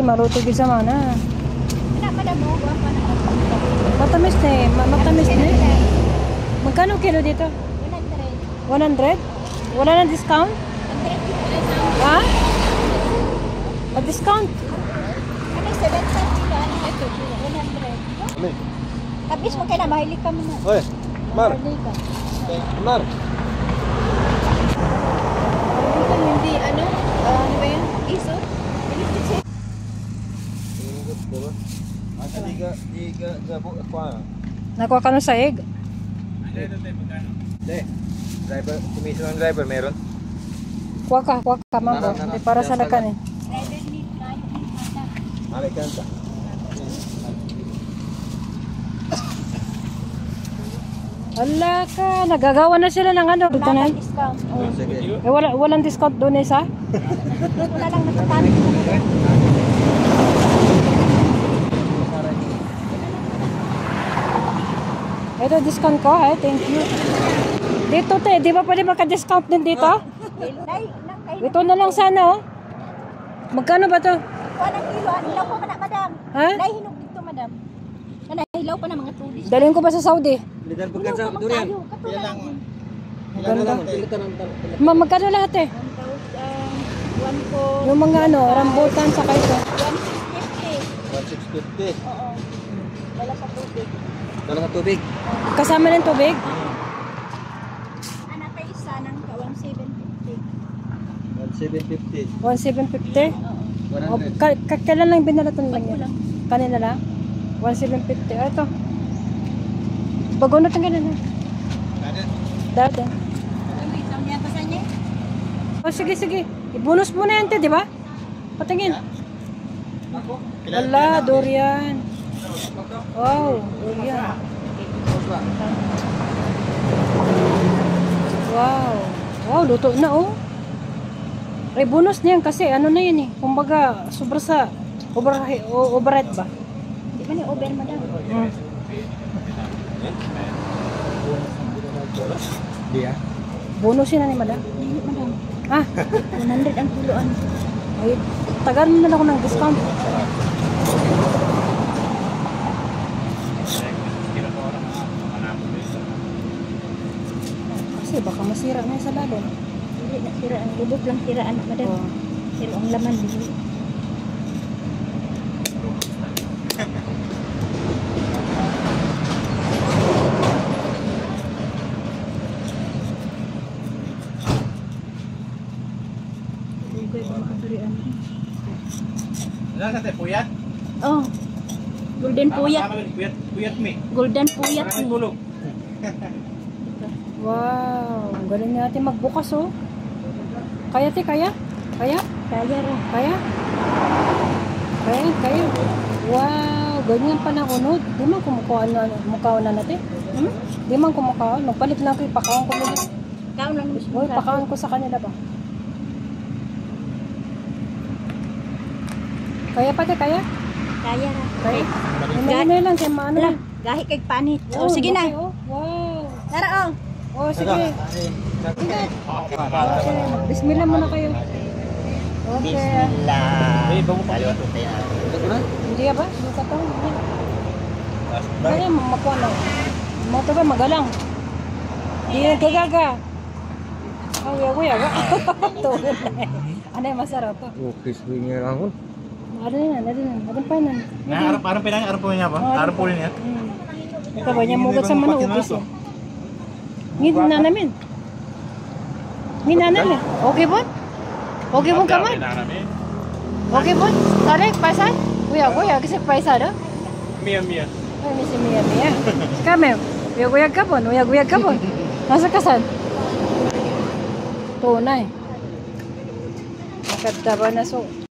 maluto gid sa mana. Pinapadamu ko pa na. Matamis na eh. Matamis na eh. Magkano kilo dito? 100. 100? Wala nang discount? Ha? Discount? Ano 7 kilo? Ano ito? 100. Kabis mo kayo na, mahilig kami na. Oy, Mar. Mar. Hindi, ano ba yun? Iso? Nakuha ka ng saig? Driver, commission ng driver meron? Kuha ka, mambo. Hindi para sa lakan eh. Malikanta. Ala ka, nagagawa na sila ng ano. Dito na. Discount. Sige. Walang discount doon eh sa? Wala lang natatanong. Ito discount ko eh, thank you. Dito te, di ba pwede maka-discount din dito? Ito na lang sana oh. Magkano ba to? Kuha ng kilo, hilaw pa na, madam. Ha? Nahihinog dito, madam. Nahilaw pa na mga tubig. Dalhin ko ba sa Saudi? Lidan pagkan sa durian. Yan lang. Magkano lahat eh? 1 po. Yung mga ano, rambutan sa kaito. 1,650. 1650. Oo. Wala sa tubig. Dala ng tubig. Kasama ng tubig? Anak kay isa ng 1,750. 1750. 1,750? Oo. 100. Kailan lang binalatan lang Bago yan? lang. Kanina lang? 1,750. Ah, ito. Bagunot ang ganun. Dada. Wait, saan niya pasan niya? Oh, sige. Ibonus mo na yan, te, di ba? Patingin. Wala, durian. Wow, durian. Wow, luto na oh. Ay, bonus niyan kasi ano na yan eh. Kumbaga, sobra sa overhead ba? Di ba ni over, madam? Dia. Bonus yun na ni madam. Hindi, madam. Ah, 100 ang kiloan. ay, tagal mo na ako ng discount. Kasi baka masira na yung sa lalo. Hindi na siraan. Lubog lang siraan, madam. Oh. Pero ang laman, hindi. Ano sa te puyat? Oh. Golden puyat. Puyat mi. Golden puyat. Bulog. Wow, ang galing natin magbukas oh. Kaya te, kaya? Kaya? Kaya ra. Kaya? Kaya. Wow, ganyan pa na unod. Di man kumukuha na natin. Di man kumukuha. Magpalit lang ko, ipakaon ko nila. Kaon lang mismo. Uy, pakaon ko sa kanila ba? Kaya pa te, kaya? Kaya ra. Kaya? May lang kay maano. Tara, gahi kay panit. Oh, sige na. Oh. Wow. Tara, oh. Oh, sige. Bismillah muna kayo. Okay. Hindi ba? Hindi ka to. Kaya makuha lang. Mga to ba magalang? Hindi nagkagaga. Oh, uya. Ano yung masarap pa? Okay, swingnya lang. Ada pa nan. Nah, arap pinanya, arap punya apa? Arap punya. Ito ba niya mugat sa mana ubis yan? Ngid na namin. Okay bon? Okay bon kaman? Okay bon? Tarik paisa? Kuya, kasi paisa do? Mia. Ay, misi Mia. Kame, uyag ka bon? Nasa kasan? Tunay. Nakadaba na so.